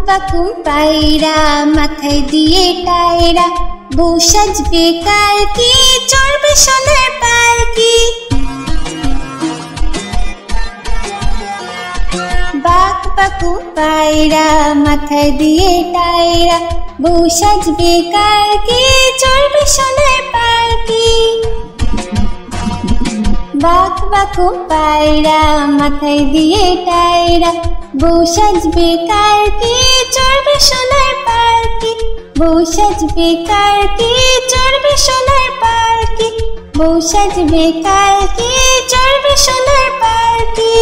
বাকুম পায়রা মাথায় দিয়ে টায়রা, বউ সাজবে কালকে চড়বে সোনার পালকি। বাক বাকুম পায়রা মাথায় দিয়ে টায়রা, বউ সাজবে কালকে চড়বে সোনার পালকি। বাক বাকুম পায়রা মাথায় দিয়ে টায়রা, বউ সাজবে কালকে চড়বে সোনার পালকি। বউ সাজবে কালকে চড়বে সোনার পালকি, বউ সাজবে কালকে চড়বে সোনার পালকি।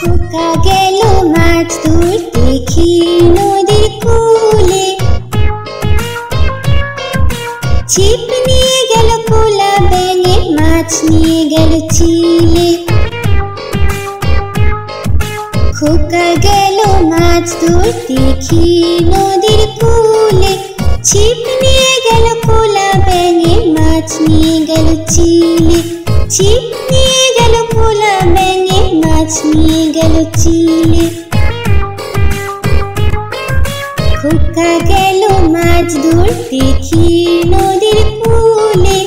খোকা গেল মাছ ধরতে ক্ষীর নদীর কূলে, ছিপ নিয়ে গেল কোলা ব্যাঙে, মাছ নিয়ে গেল চিলে। খোকা গেল মাছ ধরতে ক্ষীর নদীর কূলে, ছিপ নিয়ে গেল কোলা ব্যাঙে, মাছ নিয়ে গেল চিলে। ছিপ নিয়ে গেল কোলা ব্যাঙে, মাছ নিয়ে গেল চিলে। খোকা গেল মাছ ধরতে ক্ষীর নদীর কূলে,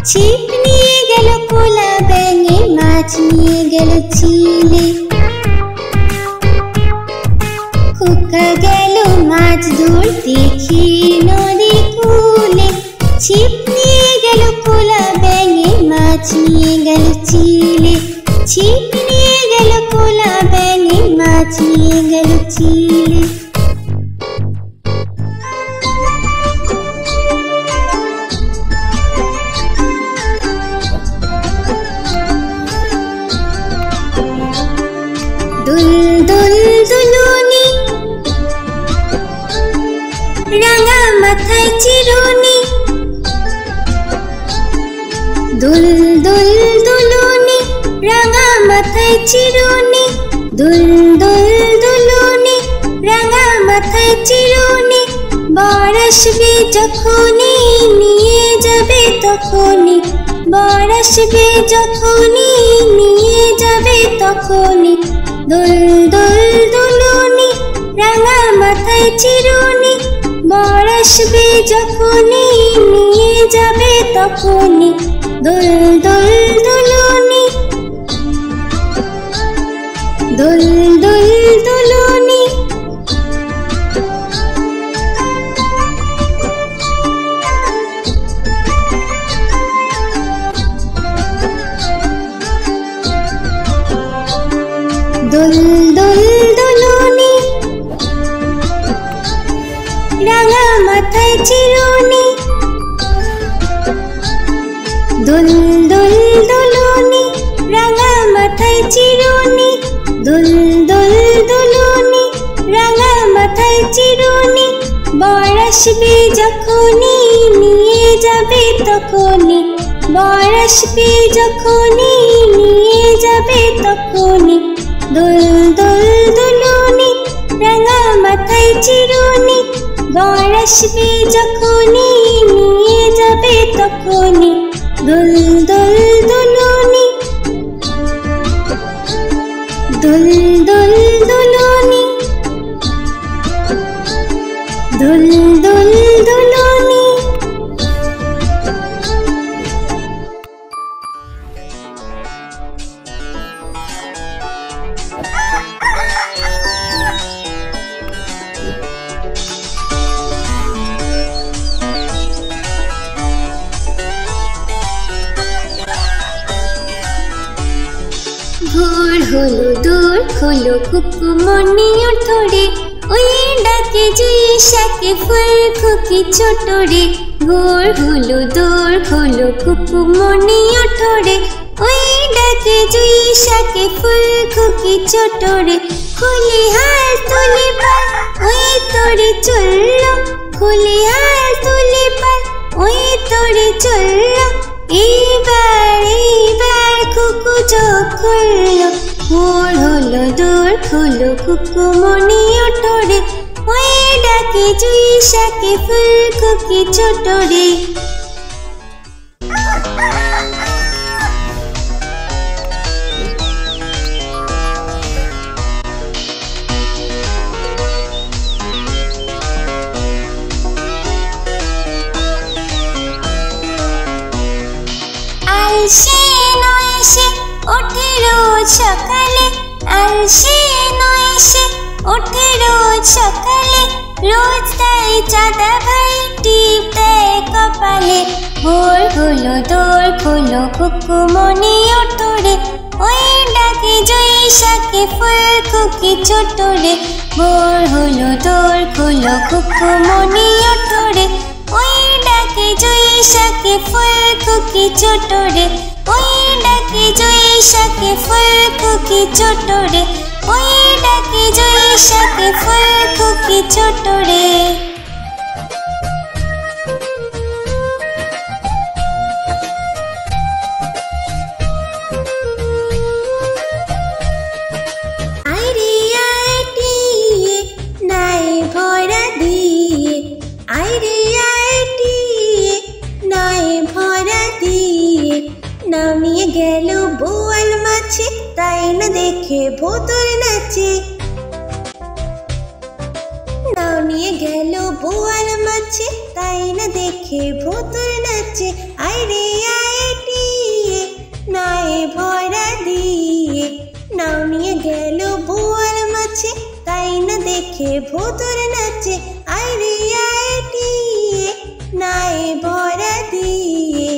ছিপ নিয়ে গেল কোলা ব্যাঙে, মাছ নিয়ে গেল চিলে। খোকা গেল মাছ ধরতে ক্ষীর নদীর কূলে, ছিপ নিয়ে গেল কোলা ব্যাঙে, মাছ নিয়ে গেল চিলে। ছিপ নিয়ে গেল কোলা ব্যাঙে, মাছ নিয়ে গেল চিলে। দুল দুল দুলুনি, রাঙা মাথায় চিরুনি। দুল দুল দুলুনি, রাঙা মাথায় চিরুনি। দুল দুল দুলুনি, রাঙা মাথায় চিরুনি। বর আসবে যখনই নিয়ে যাবে তখনই, বর আসবে যখনই নিয়ে যাবে তখনই। দুল দুল দুলুনি, রাঙা মাথায় চিরুনি। বর আসবে যখনই নিয়ে যাবে তখনই। দুল দুল দুলুনি, দুল দুল দুলুনি। দুল দুল দুলুনি, রাঙা মাথায় চিরুনি। দুল দুল দুলুনি, রাঙা মাথায় চিরুনি। দুল দুল দুলুনি, রাঙা মাথায় চিরুনি। বর আসবে যখনই নিয়ে যাবে তখনই, বর আসবে যখনই নিয়ে যাবে তখনই। দুল দুল দুলুনি, রাঙা মাথায় চিরুনি। বর আসবে যখনই নিয়ে যাবে তখনই। দুল দুল দুলুনি, দুল দুল দুলুনি। দুল দুল দুলুনি। ভোর হলো দূর হলো কুকুমনি ওঠরে, ওই ডাকে জুই শাকে ফুল খুকি ছোট রে। ভোর হলো দূর হলো কুকুমনি ওঠরে, ওই ডাকে জুই শাকে ফুল খুকি ছোট রে। খুলি হাল তুলি পাল ওই তোরে চললো, খুলি হাল তুলি পাল ওই তোরে চললো। এইবার এইবার কুকু চোখ খুললো। ভোর হলো দূর হলো কুকুমনি ওঠরে, ওই ডাকে জুই শাকে ফুল খুকি ছোট রে। সকালে আর সে নয় সে ওঠে রোজ সকালে রোজ তাই চাঁদা ভাই টিপ দেয় কপালে ভোর হলো দোর খোলো কুকুমনি ওঠো রে ওই ডাকে জয়িষাকে ফুল খুকি ছোট রে ভোর হলো দোর খোলো কুকুমনি ওঠো রে ওই ডাকে জয়িষাকে ফুল খুকি ছোট রে ওই ডাকে জয়িষাকে ফুল খুকি ছোট রে ওই ডাকে জয়িষাকে ফুল খুকি ছোট রে নামিয়ে গেল বোয়াল মাছে তাই না দেখে ভোতর নাচে নামিয়ে গেল বোয়াল মাছে তাই না দেখে ভোতর নাচে আইরে আইটিয়ে নাই ভরা দিয়ে নামিয়ে গেল বোয়াল মাছে তাই না দেখে ভোতর নাচে আইরে আইটিয়ে নাই ভরা দিয়ে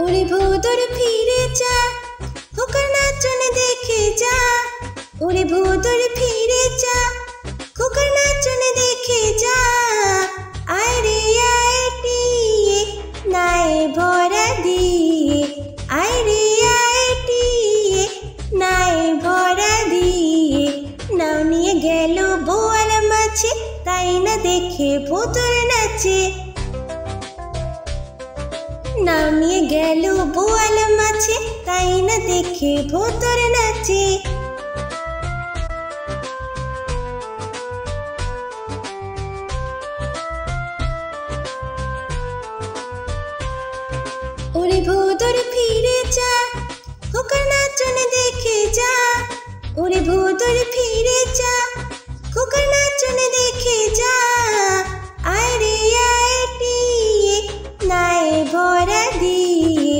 ওরে ভোদর ফিরে যা খোকার নাচন দেখে যা ওরে ভোদর ফিরে যা খোকার নাচন দেখে যা আইরে আইটিয়ে নাই ভরা দিয়ে আইরে আইটিয়ে নাই ভরা দিয়ে নাও নিয়ে গেল বোয়াল মাছে তাই না দেখে ভোতর নাচে নামিয়ে গেল বোয়াল মাছে তাই না দেখে ভোতর নাচে ওরে ভোতর ফিরে যা খোকার নাচন দেখে যা ওরে ভোতর ফিরে যা খোকার নাচন দেখে যা আইরে আইটিয়ে নাই ভরা দিয়ে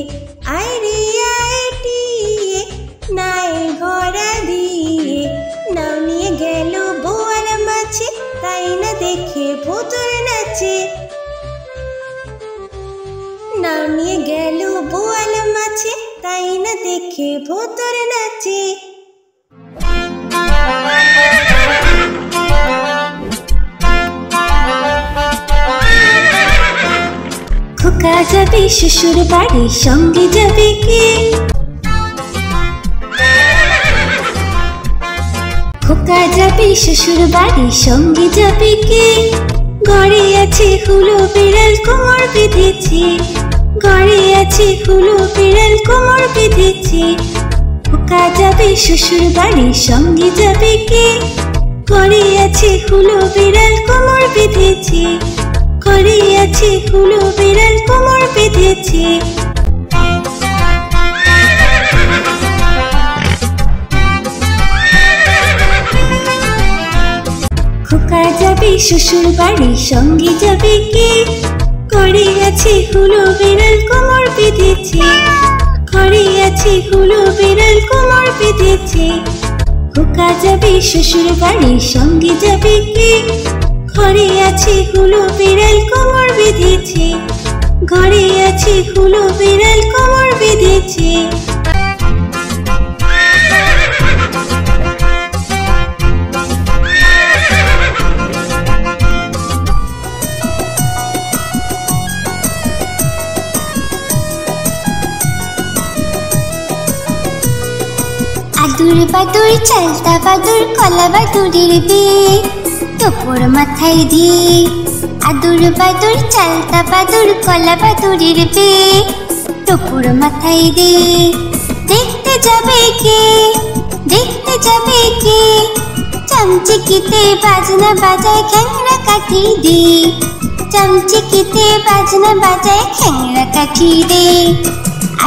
আইরে আইটিয়ে নাই ভরা দিয়ে নাও নিয়ে গেল বোয়াল মাছে তাই না দেখে ভোতর নাচে নাও নিয়ে গেল বোয়াল মাছে তাই না দেখে ভোতর নাচে খোকা যাবে শ্বশুর বাড়ি সঙ্গে যাবে কে খোকা যাবে শ্বশুর বাড়ি সঙ্গে যাবে কে ঘরে আছে হুলো বিড়াল কোমর বেঁধেছে ঘরে আছে হুলো বিড়াল কোমর বেঁধেছে খোকা যাবে শ্বশুর বাড়ি সঙ্গে যাবে কে ঘরে আছে হুলো বিড়াল কোমর বেঁধেছে ঘরে আছে হুলো বিড়াল কোমর বেঁধেছে খোকা যাবে শ্বশুর বাড়ি সঙ্গে যাবে কে ঘরে আছে হুলো বিড়াল কোমর বেঁধেছে ঘরে আছে হুলো বিড়াল কোমর বেঁধেছে খোকা যাবে শ্বশুর বাড়ি সঙ্গে যাবে কে ঘরে আছে হুলো বিড়াল কোমর বেঁধেছে ঘরে আছে হুলো বিড়াল কোমর বেঁধেছে আদুর বাদুর চালতা বাদুর কলা বাদুরের বিয়ে তোপর মাথায় দিয়ে আদুর বাদুর চালতা বাদুর কলা বাদুরের বিয়ে তোপর মাথায় দিয়ে দেখতে যাবে কে চামচিকিতে বাজনা বাজায় খ্যাংরা কাঠি দিয়ে চামচিকিতে বাজনা বাজায় খ্যাংরা কাঠি দিয়ে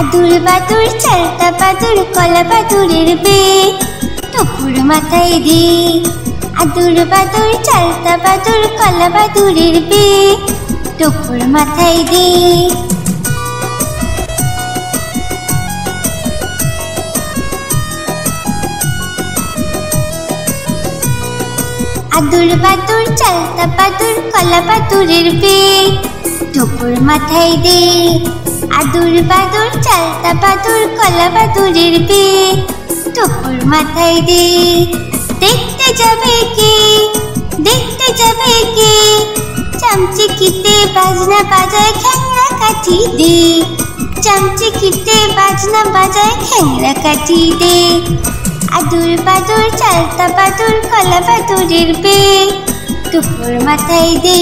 আদুর বাদুর চালতা বাদুর কলা বাদুরের বিয়ে তোপর মাথায় দিয়ে আদুর বাদুর চালতা বাদুর কলা বাদুরের বে টুকুর মাথায় দে। আদুর বাদুর চালতা বাদুর কলা বাদুরের বে টুকুর মাথায় দে। আদুর বাদুর চালতা বাদুর কলা বাদুরের বে টুকুর মাথায় দে। দেখতে যাবে কে, দেখতে যাবে কে, চামচিকিতে বাজনা বাজায় খ্যাংরা কাঠি দে। চামচিকিতে বাজনা বাজায় খ্যাংরা কাঠি দে। আদুর বাদুর চালতা বাদুর কলা বাদুরের বে টুকুর মাথায় দে।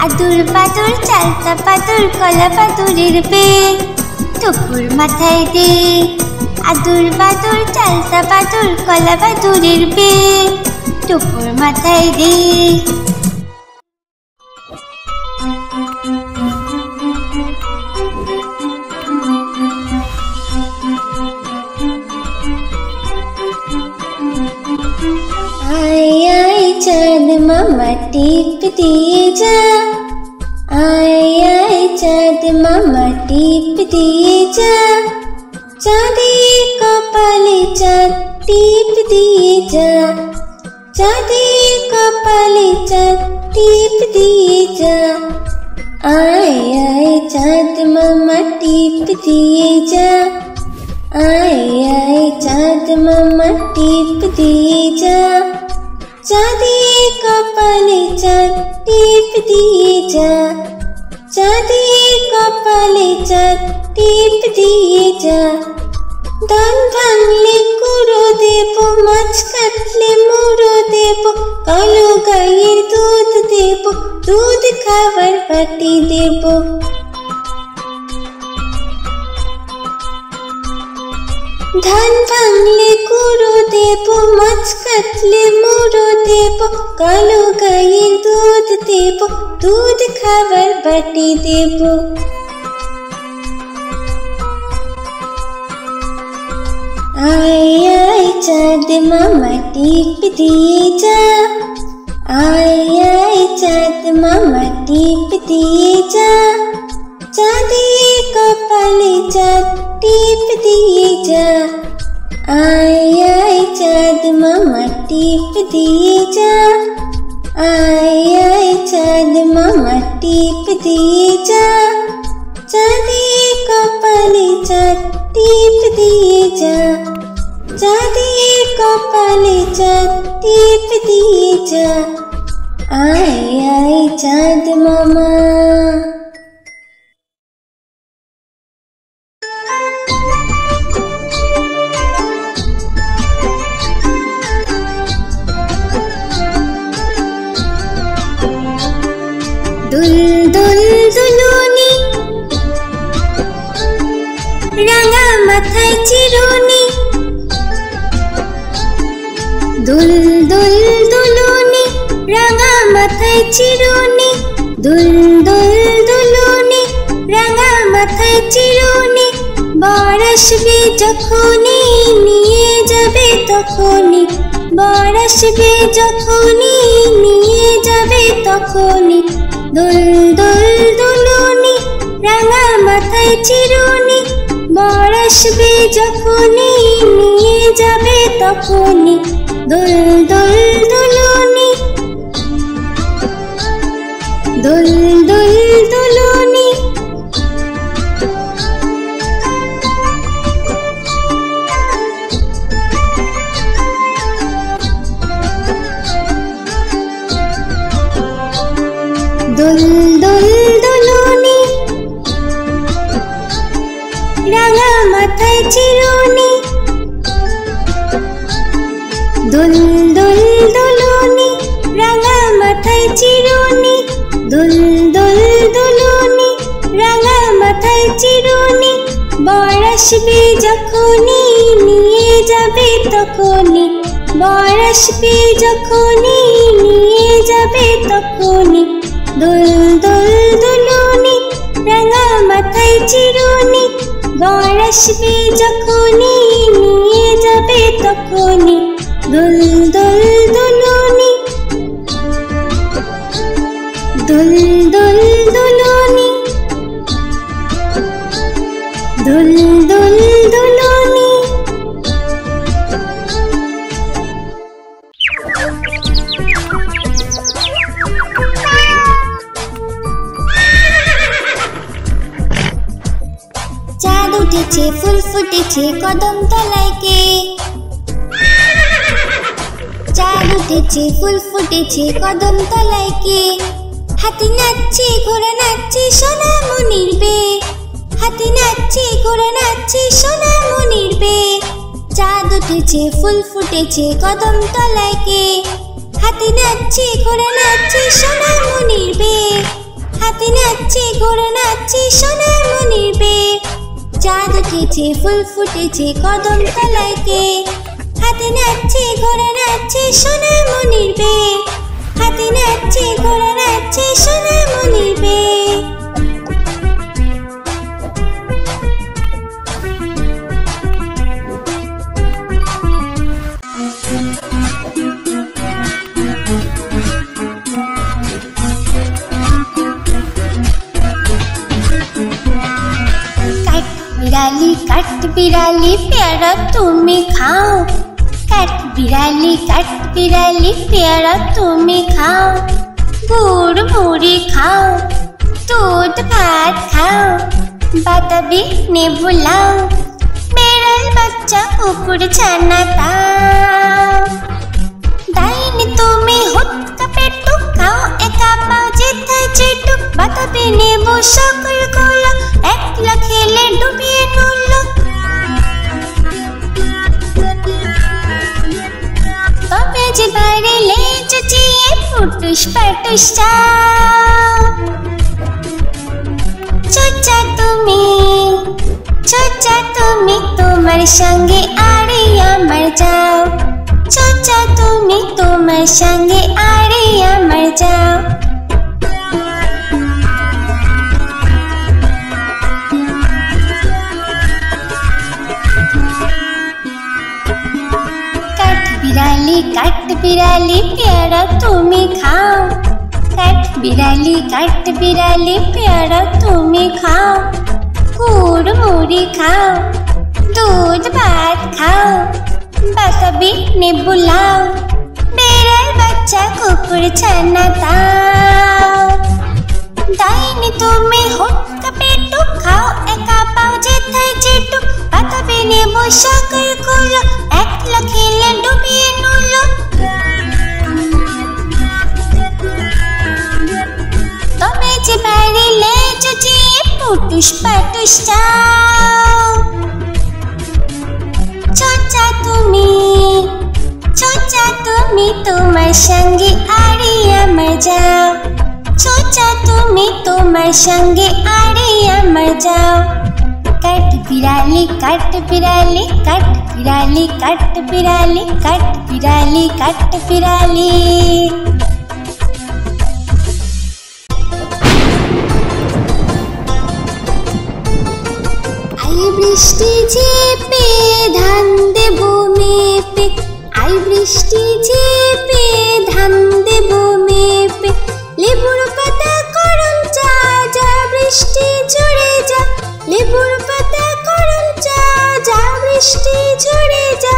আদুর বাদুর চালতা বাদুর কলা বাদুরের বে টুকুর মাথায় দে। আদুর বাদুর চালতা বাদুর কলা বাদুরের বে টুকুর মাথায় দে। आय आय चाँद मामा टीप दिए जा। आय आय चाँद मामा टीप दिए जा। चाँदी कपाले चाँद टीप दिए जा। चाँदी कपाले चाँद टीप दिए जा। आय आय चाँद मामा टीप दिए जा। आय आय चाँद मामा टीप दिए जा। चाँदी कपाले चाँद टीप दिए जा। चाँदी कपाले चाँद टीप दिए जा। धान भांगले कुड़ो देबो, माछ काटले मुड़ो देबो, कालो गायेर दूध देबो, दूध खावार बाटी देबो। धान भांगले कुड़ो देबो, माछ काटले मुड़ो देबो, कालो गायेर दूध देबो, दूध खावार बाटी देबो। आय आय चाँद मामा टीप दिए जा। आय आय चाँद मामा टीप दिए जा। चाँदी कपाले चाँद टीप दिए जा। आय आय चाँद मामा टीप दिए जा। आय आय चाँद मामा टीप दिए जा। चाँदी कपाले चाँद टीप दिए जा। चाँदी कपाले चाँद टीप दिए जा। आय आय चाँद मामा। दुल दुल दुलुनी रांगा माथाय चिरुनी। दुल दुल दुलुनी रांगा माथाय चिरुनी। दुल दुल दुलुनी रांगा माथाय चिरुनी। बर आसबे যখনি নিয়ে যাবে তখনি। बर आसबे যখনি নিয়ে যাবে তখনি। दुल दुल दुलुनी रांगा माथाय चिरुनी। बर आसबे যখনি নিয়ে যাবে তখনি। दुल दुल दुलुनी। दुल दुल दुलुनी। दुल दुल दुलुनी रांगा माथाय चिरुनी। दुल दुल दुलुनी रांगा माथाय चिरुनी। दुल दुल दुलुनी रांगा माथाय चिरुनी। बर आसबे যখনি নিয়ে যাবে তখনি। बर आसबे যখনি নিয়ে যাবে তখনি। दुल दुल दुलुनी रांगा माथाय चिरुनी। बर आसबे যখনি নিয়ে যাবে তখনি। दुल दुल दुलुनी। দুল দুল দুলনি, দুল দুল দুলনি। চাঁদ উঠেছে, ফুল ফুটেছে কদম তলায় কে? চাঁদ উঠেছে, ফুল ফুটেছে কদম তলায় কে? হাতি নাচছে, ঘোড়া নাচছে, সোনামণির বে। হাতি নাচছে, ঘোড়া নাচছে, সোনামণির বে। চাঁদ উঠেছে, ফুল ফুটেছে কদম তলায় কে? হাতি নাচছে, ঘোড়া নাচছে, সোনামণির বে। হাতি নাচছে, ঘোড়া নাচছে, সোনামণির বে। চাঁদ উঠেছে, ফুল ফুটেছে কদম তলায় কে? হাতি নাচছে, ঘোড়া নাচছে, সোনামণির বে। হাতি নাচছে, ঘোড়া নাচছে, সোনামণির বে। काट बिराली प्यारा तुम्हें खाओ। काट बिराली प्यारा तुम्हें खाओ। गुड़ मुड़ी खाओ, दूध भात खाओ, बाताबी ने बुलाओ, बेड़ल बच्चा कुकुर छाना ताओ। दाईने तुम्हें हुत का पेटू खाओ, एका पाओ जेठा जेठू, बाताबी ने वो सकल गोला, एकला खेले डूबिए नुलो। तबे जे बारे ले चुचिए फुटुस पाटुस जाओ। चोचा तुम्हें तुम्हार संगे आड़े आमार जाओ। चोचा तुम्हें तुम्हार संगे आड़े आमार जाओ। काट बिराली प्यारा तुम्हें खाओ। काट बिराली प्यारा तुम्हें खाओ। गुड़ मुड़ी खाओ, दूध भात खाओ, बाताबी ने बुलाओ, बेड़ल बच्चा कुकुर छाना ताओ। दाईने तुम्हें हुत का पेटू खाओ, एका पाओ जेठा जेठू, बाताबी ने वो सकल गोला, एकला खेले डूबिए नुलो। तबे जे बारे ले चुचिए फुटुस पाटुस जाओ। चोचा तुम्हें तुम्हार संगे आड़े आमार जाओ। चोचा तुम्हें तुम्हार संगे आड़े आमार जाओ। काट बिराली आई बृष्टि झेपे धान देबो मेपे। आई बृष्टि झेपे धान देबो मेपे। लेबुर पाता करम चा जा बृष्टि झरे जा। लेबुर पाता करम चा जा बृष्टि झरे जा।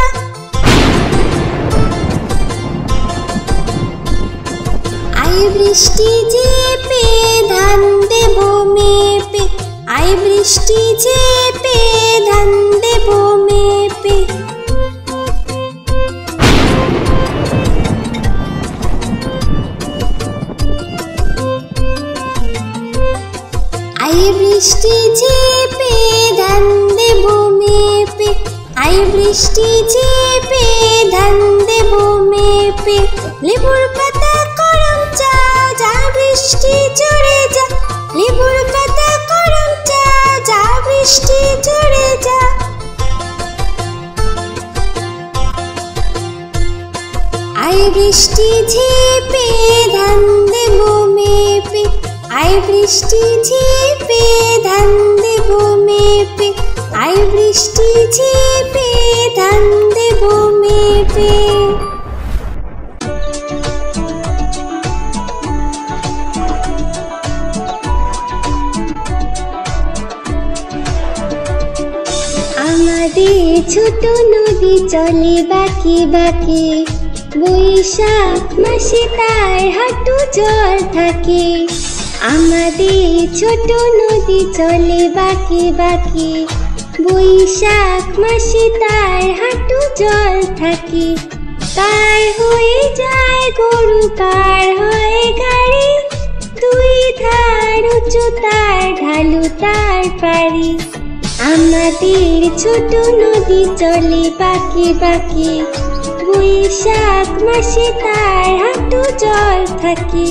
आई बृष्टि झेपे धान देबो मेपे। आई बृष्टि झेपे धान देबो मेपे। आई बृष्टि झेपे धान देबो मेपे। आई बृष्टि झेपे धान देबो मेपे। लेबुर पाता करम चा जा बृष्टि झरे जा। लेबुर पाता करम चा जा बृष्टि झरे जा। आई बृष्टि झेपे धान देबो मेपे। आई बृष्टि झेपे धान देबो मेपे। आई बृष्टि झेपे धान देबो मेपे। আমাদের ছোট নদী চলে বাঁকে বাঁকে, বৈশাখ মাসে তার হাঁটু জল থাকে। আমাদের ছোট নদী চলে বাঁকে বাঁকে, বৈশাখ মাসে তার হাঁটু জল থাকে। পার হয়ে যায় গরু, পার হয় গাড়ি, দুই ধার উঁচু তার, ঢালু তার পারি। আমাদের ছোট নদী চলে বাঁকে বাঁকে, বৈশাখ মাসে তার হাঁটু জল থাকে।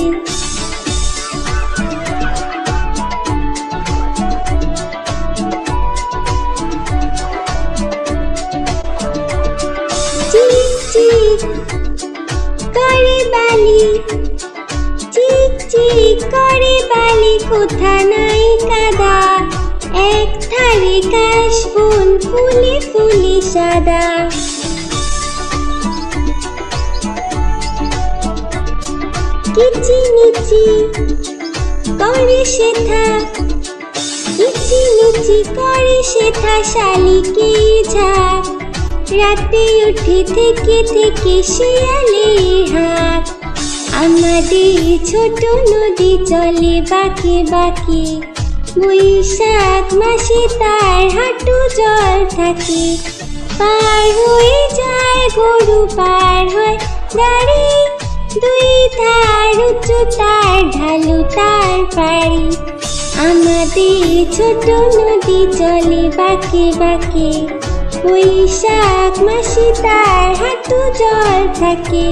চিক চিক করে বালি, চিক চিক করে বালি, কোথা নাই কাদা, এক ধারে কাশবন ফুলে ফুলে সাদা। কিচিমিচি করে সেথা, কিচিমিচি করে সেথা, শালিকে ঝাঁক, রাতে উঠে থেকে থেকে শিয়ালে হাঁক। আমাদের ছোট নদী চলে বাঁকে বাঁকে, বৈশাখ মাসে তার হাঁটু জল থাকে। পার হয়ে যায় গরু, পার হয় গাড়ি, দুই ধার উঁচু তার, ঢালু তার পারি। আমাদের ছোট নদী চলে বাঁকে বাঁকে, বৈশাখ মাসে তার হাঁটু জল থাকে।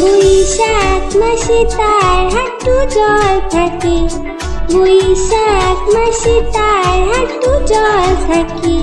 বৈশাখ মাসে তার হাঁটু জল থাকে, বৈশাখ মাসে তার হাঁটু জল থাকে।